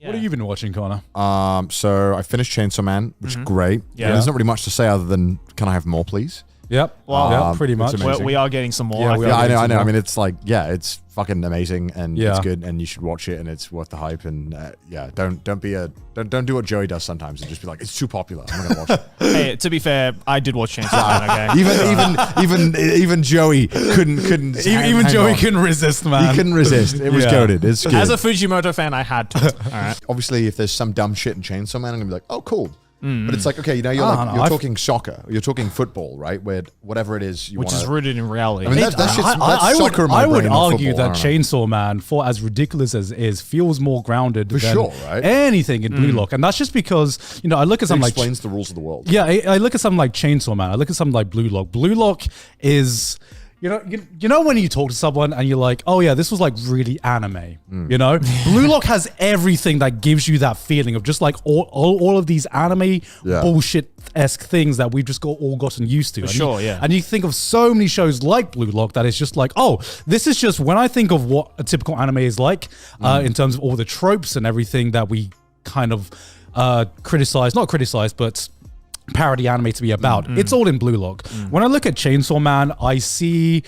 What have you been watching, Connor? So I finished Chainsaw Man, which is great. Yeah. There's not really much to say other than, can I have more, please? Yep. Well, pretty much. We are getting some more. I know. I mean, it's like, it's fucking amazing and it's Yeah. good and you should watch it and it's worth the hype and don't do what Joey does sometimes and just be like, it's too popular, I'm not gonna watch it. Hey, to be fair, I did watch Chainsaw Man. Okay. even Joey couldn't Even Joey couldn't resist, man. He couldn't resist. It was goated. It's good. As a Fujimoto fan, I had to. All right. Obviously, if there's some dumb shit in Chainsaw Man, I'm gonna be like, oh, cool. But it's like, okay, you're talking soccer, you're talking football, right? Where whatever it is you Which is rooted in reality. I mean, that's soccer in my I would brain, not argue football. that Chainsaw Man, for as ridiculous as it is, feels more grounded than sure, right? anything in Blue Lock. And that's just because, I look at something like... explains the rules of the world. Yeah, I look at something like Chainsaw Man. I look at something like Blue Lock. Blue Lock is... You know when you talk to someone and you're like, oh yeah, this was like really anime, Blue Lock has everything that gives you that feeling of just like all of these anime bullshit-esque things that we've just all gotten used to. And you think of so many shows like Blue Lock that it's just like, oh, this is just when I think of what a typical anime is like in terms of all the tropes and everything that we kind of not criticize, but parody anime to be about. It's all in Blue Lock. When I look at Chainsaw Man, I see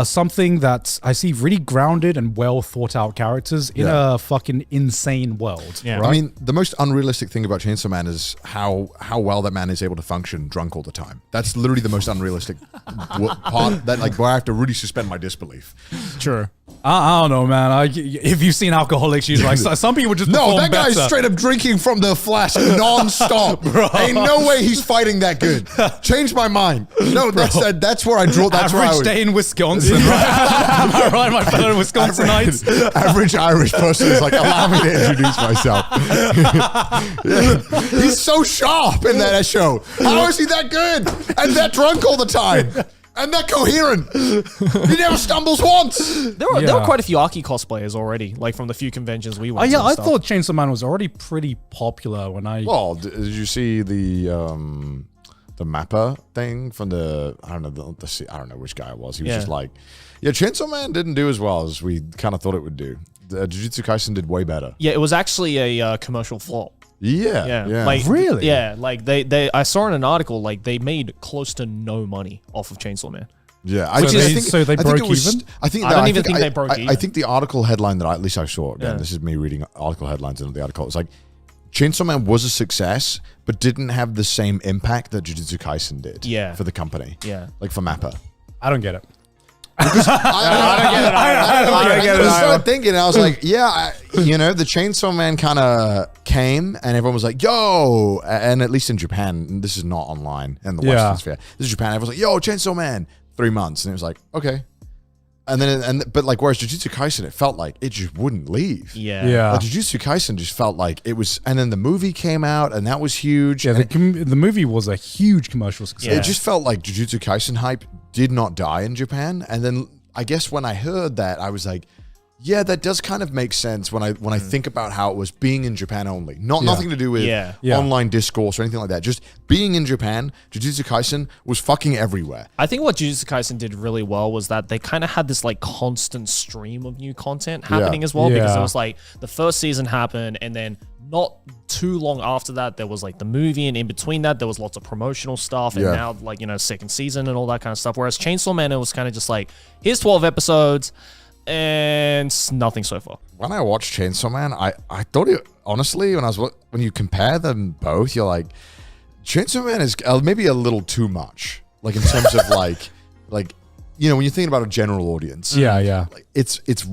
something that I see really grounded and well thought out characters in a fucking insane world. Yeah. Right? I mean, the most unrealistic thing about Chainsaw Man is how well that man is able to function drunk all the time. That's literally the most unrealistic part that where I have to really suspend my disbelief. Sure. I don't know, man. If you've seen Alcoholics, you're like, some people just that guy's better. Straight up drinking from the flask non-stop. Ain't no way he's fighting that good. Changed my mind. No, that's where I draw. That's where I was. Average day in Wisconsin, right? Am I right, my fellow Wisconsinites? Average Irish person is like, allow me to introduce myself. He's so sharp in that show. How is he that good and that drunk all the time? And that coherent. He never stumbles once. There were quite a few Aki cosplayers already, like from the few conventions we went to. I thought Chainsaw Man was already pretty popular when I... Well, did you see the mapper thing from I don't know which guy it was. He was just like, Chainsaw Man didn't do as well as we kind of thought it would do. Jujutsu Kaisen did way better. Yeah, it was actually a commercial flop. Yeah. Like, really? Yeah, like they I saw in an article like they made close to no money off of Chainsaw Man. Yeah, I broke even. I don't even think they broke even. I think the article headline that at least I saw, again, this is me reading article headlines in the article. It's like Chainsaw Man was a success, but didn't have the same impact that Jujutsu Kaisen did. For the company. Yeah, like for Mappa. I don't get it. Because I don't get it. I started thinking, and I was like, the Chainsaw Man kind of came, and everyone was like, yo, and at least in Japan, this is not online in the Western sphere. This is Japan. Everyone's like, yo, Chainsaw Man, 3 months, and it was like, okay. And then, but whereas Jujutsu Kaisen, it felt like it just wouldn't leave. Yeah. Like Jujutsu Kaisen just felt like it was, and then the movie came out, and that was huge. Yeah, the movie was a huge commercial success. It just felt like Jujutsu Kaisen hype did not die in Japan. And then I guess when I heard that, I was like, yeah, that does kind of make sense when I think about how it was being in Japan only. Nothing to do with online discourse or anything like that. Just being in Japan, Jujutsu Kaisen was fucking everywhere. I think what Jujutsu Kaisen did really well was that they kind of had this like constant stream of new content happening as well, because it was like the first season happened and then not too long after that there was like the movie, and in between that there was lots of promotional stuff, and now like second season and all that kind of stuff. Whereas Chainsaw Man, it was kind of just like, here's 12 episodes and nothing so far. When I watched Chainsaw Man, I thought it, honestly, when you compare them both, you're like, Chainsaw Man is maybe a little too much, like in terms of like when you're thinking about a general audience. Like, it's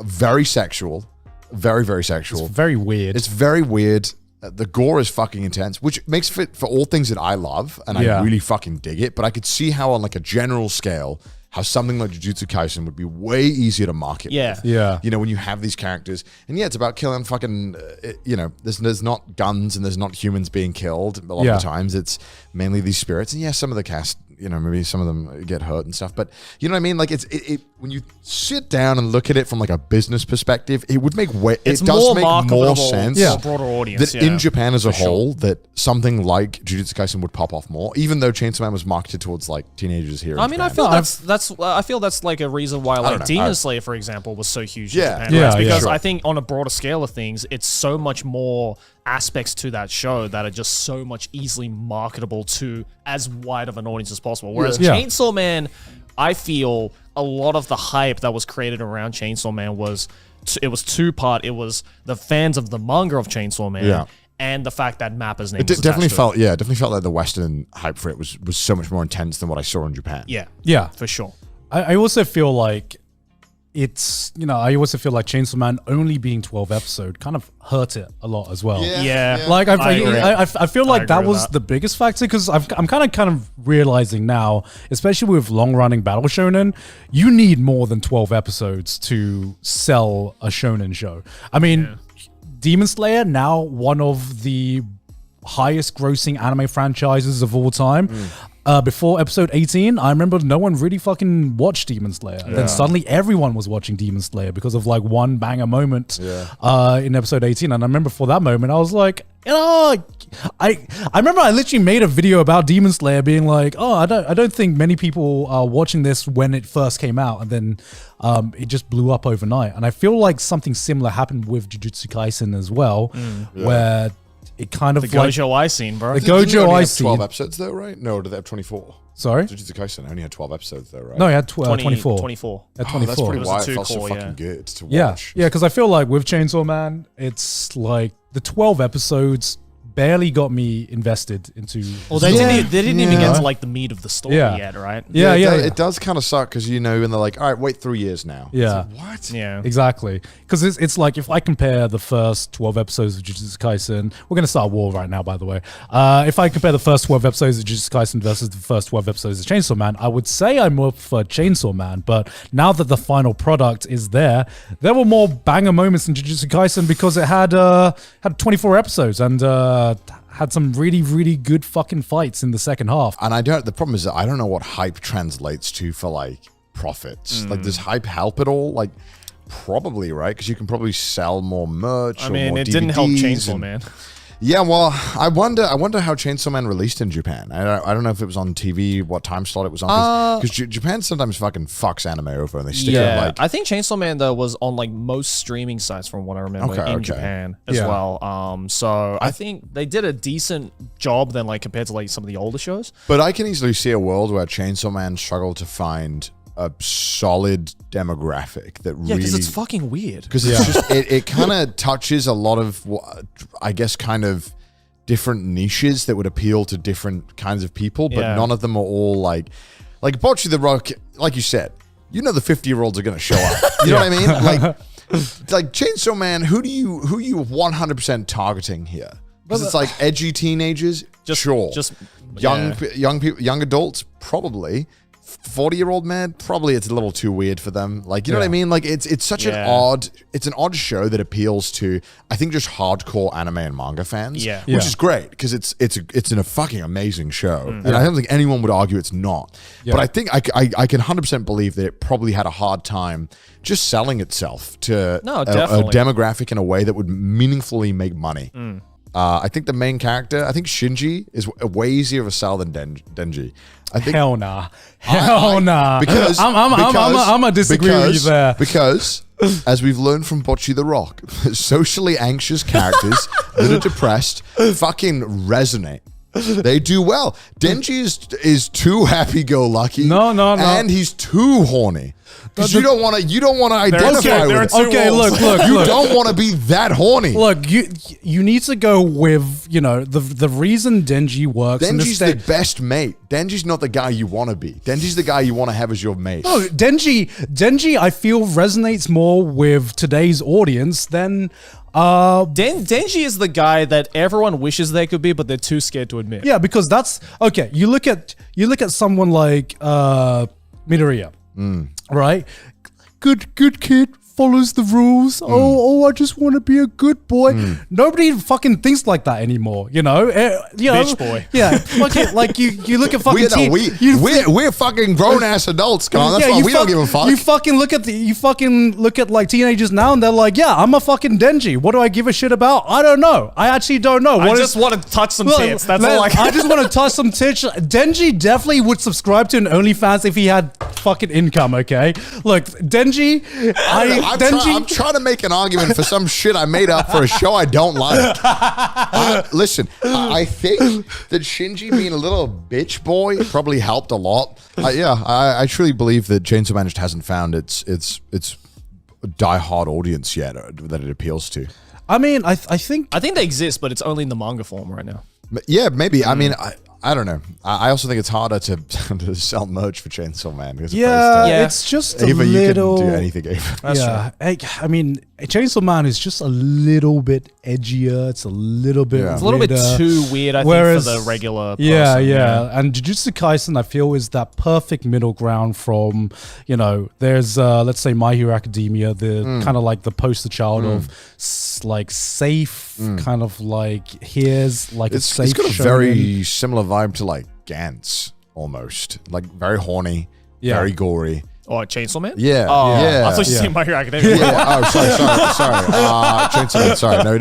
very sexual, very, very sexual. It's very weird. It's very weird. The gore is fucking intense, which makes fit for all things that I love, and I really fucking dig it. But I could see how on like a general scale, how something like Jujutsu Kaisen would be way easier to market with. When you have these characters. And it's about killing fucking, there's not guns and there's not humans being killed. A lot of the times it's mainly these spirits. And some of the cast, maybe some of them get hurt and stuff. But you know what I mean? Like it when you sit down and look at it from like a business perspective, it would make It's it does more make marketable more sense to a broader audience. that in Japan as a whole, that something like Jujutsu Kaisen would pop off more, even though Chainsaw Man was marketed towards like teenagers here. I mean, Japan. I feel that's like a reason why like Demon Slayer, for example, was so huge in Japan. Yeah, Right? Because sure. I think on a broader scale of things, it's so much more aspects to that show that are just so much easily marketable to as wide of an audience as possible. Whereas Chainsaw Man, I feel a lot of the hype that was created around Chainsaw Man was it was two-part. It was the fans of the manga of Chainsaw Man and the fact that Mappa's name was definitely attached to it. definitely felt like the Western hype for it was so much more intense than what I saw in Japan. Yeah, For sure. I also feel like it's, I also feel like Chainsaw Man only being 12 episode kind of hurt it a lot as well. Yeah. Like I feel like that agree was with that. the biggest factor, because I'm kind of realizing now, especially with long running battle shonen, you need more than 12 episodes to sell a shonen show. I mean, Demon Slayer, now one of the highest grossing anime franchises of all time. Before episode 18, I remember no one really fucking watched Demon Slayer. And then suddenly everyone was watching Demon Slayer because of like one banger moment in episode 18. And I remember for that moment, I was like, I remember I literally made a video about Demon Slayer being like, I don't think many people are watching this when it first came out. And then it just blew up overnight. And I feel like something similar happened with Jujutsu Kaisen as well, where it kind of The Gojo Eye scene, bro. The Didn't Gojo only Eye have scene. 12 episodes though, right? No, did they have 24? Sorry? Jujutsu Kaisen only had 12 episodes though, right? No, he had 24. 24. At Oh, 24. that's pretty was why a it felt so two-core, fucking good to Yeah, watch. yeah, because I feel like with Chainsaw Man, it's like the 12 episodes barely got me invested into. Well, they didn't even get Yeah. to like the meat of the story Yeah. yet, right? Yeah, It does kind of suck because and they're like, all right, wait 3 years now. Yeah. It's like, what? Yeah. Exactly. Because it's like if I compare the first 12 episodes of Jujutsu Kaisen, we're going to start a war right now, by the way. If I compare the first 12 episodes of Jujutsu Kaisen versus the first 12 episodes of Chainsaw Man, I would say I more prefer Chainsaw Man. But now that the final product is there were more banger moments in Jujutsu Kaisen because it had 24 episodes and had some really, really good fucking fights in the second half. And the problem is that I don't know what hype translates to for like profits. Like, does hype help at all? Like, probably, right? Because you can probably sell more merch. I or mean, more it didn't help DVDs Chainsaw and- Man. Yeah, well, I wonder how Chainsaw Man released in Japan. I don't know if it was on TV, what time slot it was on. Because Japan sometimes fucking fucks anime over and they stick it like. I think Chainsaw Man though was on like most streaming sites from what I remember in Japan as well. So I think they did a decent job then, like compared to like some of the older shows. But I can easily see a world where Chainsaw Man struggled to find a solid demographic that Yeah, really, because it's fucking weird. because it's just it kind of touches a lot of I guess kind of different niches that would appeal to different kinds of people, but none of them are all like Bocce the Rock. Like you said, the 50-year-olds are going to show up. You know what I mean? Like Chainsaw Man. Who you 100% targeting here? Because it's like edgy teenagers. Just young people, young adults, probably. 40-year-old man, probably it's a little too weird for them. Like, you know what I mean? Like, it's such an odd show that appeals to, I think, just hardcore anime and manga fans. Yeah. Which is great because it's a fucking amazing show, and I don't think anyone would argue it's not. But I think I can 100% believe that it probably had a hard time just selling itself to a demographic in a way that would meaningfully make money. I think the main character, I think Shinji, is way easier of a sell than Denji. I think Hell nah. Hell nah. Because I'm gonna disagree with you there. Because as we've learned from Bocce the Rock, socially anxious characters that are depressed fucking resonate. They do well. Denji is too happy-go-lucky. No. And he's too horny. Because you don't want to identify with it. Okay, look. You don't want to be that horny. Look, you need to go with, the reason Denji works. Denji's the best mate. Denji's not the guy you want to be. Denji's the guy you want to have as your mate. No, Denji, I feel resonates more with today's audience than. Denji is the guy that everyone wishes they could be, but they're too scared to admit. Yeah, because that's okay. You look at someone like Midoriya, right? Good kid, follows the rules. Oh, I just want to be a good boy. Nobody fucking thinks like that anymore. You know, Bitch boy. Yeah, like you look at fucking. We're fucking grown ass adults, Con. That's why we don't give a fuck. You fucking look at like teenagers now, and they're like, yeah, I'm a fucking Denji. What do I give a shit about? I don't know. I actually don't know. I just want to touch some tits. That's all I just want to touch some tits. Denji definitely would subscribe to an OnlyFans if he had fucking income. Okay, look, Denji. I'm trying to make an argument for some shit I made up for a show I don't like. Listen, I think that Shinji being a little bitch boy probably helped a lot. I truly believe that Chainsaw Man just hasn't found its die-hard audience yet that it appeals to. I mean, I think they exist, but it's only in the manga form right now. Yeah, maybe. I mean, I don't know. I also think it's harder to sell merch for Chainsaw Man. It's just Ava, a little. You can do anything, Ava. Yeah, I mean, Chainsaw Man is just a little bit edgier. It's a little bit. It's a little bit too weird, I think, for the regular person. Yeah. And Jujutsu Kaisen, I feel, is that perfect middle ground from, there's let's say My Hero Academia, the kind of like the poster child of like safe, kind of like here's like it's safe. It's got a shonen. very similar vibe to like Gantz almost, like very horny, very gory. Oh, Chainsaw Man? Yeah. Oh, yeah. I thought you said My Hero Academia. Yeah. Oh, sorry. Chainsaw Man. Sorry. No.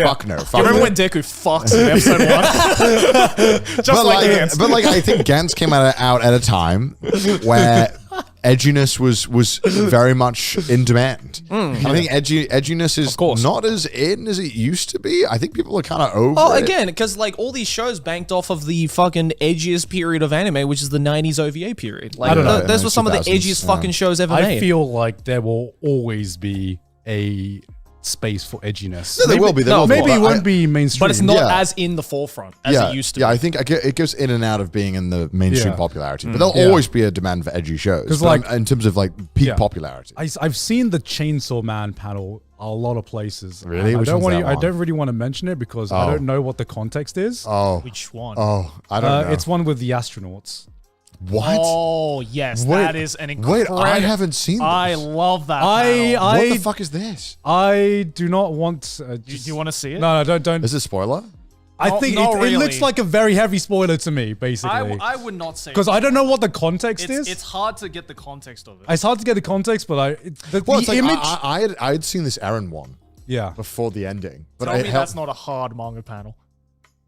Fuck no. You remember when Deku fucks in episode 1? Just like Gantz. But I think Gantz came out at a time where edginess was very much in demand. I think edginess is not as in as it used to be. I think people are kind of over it. Again, because like all these shows banked off of the fucking edgiest period of anime, which is the 90s OVA period. Like, those were some of the edgiest fucking shows ever made. I feel like there will always be a space for edginess. Yeah, there will be. Maybe it won't be mainstream. But it's not as in the forefront as it used to be. Yeah, I think it goes in and out of being in the mainstream popularity. But there'll always be a demand for edgy shows. Like, in terms of like peak popularity. I've seen the Chainsaw Man panel a lot of places. Really? I don't really want to mention it because I don't know what the context is. Oh. Which one? Oh, I don't know. It's one with the astronauts. What? Oh, yes. That is an incredible... Wait, I haven't seen this. I love that what the fuck is this? I do not want... do you want to see it? No, don't. Is this a spoiler? I think it looks like a very heavy spoiler to me, basically. I would not say... Because I don't know what the context is. It's hard to get the context of it. It's hard to get the context, but the image... I had seen this Eren one. Yeah. Before the ending. But Tell me that's not a hard manga panel.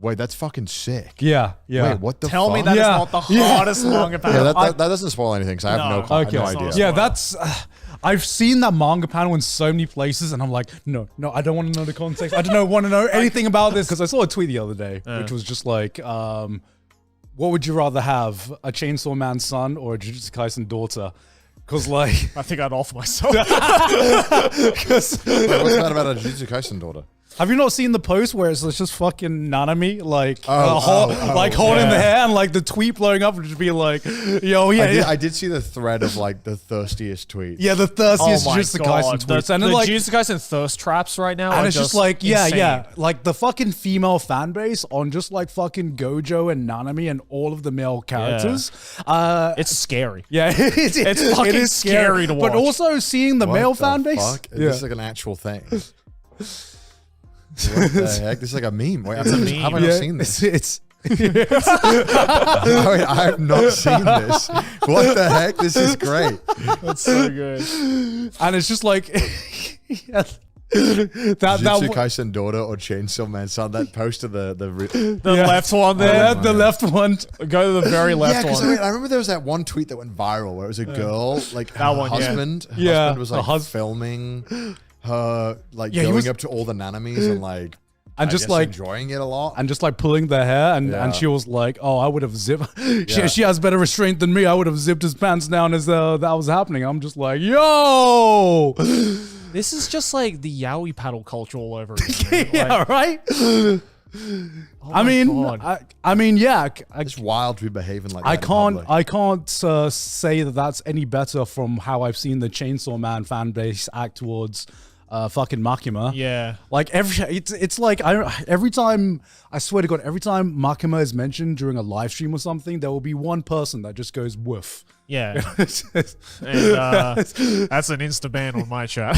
Wait, that's fucking sick. Yeah. Wait, what the fuck? Tell me that is not the hardest manga panel. Yeah, that doesn't spoil anything because I have no idea. Yeah, that's... I've seen that manga panel in so many places, and I'm like, no, I don't want to know the context. I don't want to know anything about this. Because I saw a tweet the other day, which was just like, what would you rather have, a Chainsaw Man son or a Jujutsu Kaisen daughter? Because like... I think I'd offer myself. Wait, what's that about a Jujutsu Kaisen daughter? Have you not seen the post where it's just fucking Nanami, like, holding the hair and like the tweet blowing up and just be like, yo, yeah. I did see the thread of like the thirstiest tweets. Yeah, the thirstiest Jujutsu Kaisen tweets. And the Jujutsu Kaisen thirst traps right now and are it's just like, insane. like the fucking female fan base on just like fucking Gojo and Nanami and all of the male characters. It's scary. Yeah, it's fucking scary to watch. But also seeing the male fan base. Fuck? Is this like an actual thing? What the heck? This is like a meme. Wait, it's a meme. How have I not seen this? It's Wait, I have not seen this. What the heck? This is great. That's so good. And it's just like Jujutsu Kaisen daughter or Chainsaw Man son. That post of the left one there. The left one. Go to the very left one. I remember there was that one tweet that went viral where it was a girl, like her husband. Her husband was like filming her like going up to all the nanamis and like and just like enjoying it a lot and just like pulling their hair and she was like, oh, I would have zipped she has better restraint than me. I would have zipped his pants down as that was happening. I'm just like, yo, this is just like the yaoi paddle culture all over again. Yeah, right. I mean, yeah. It's wild to be behaving like that. I can't say that that's any better from how I've seen the Chainsaw Man fan base act towards fucking Makima. Yeah. Like it's like every time, I swear to God, every time Makima is mentioned during a live stream or something, there will be one person that just goes woof. Yeah. And that's an insta ban on my chat.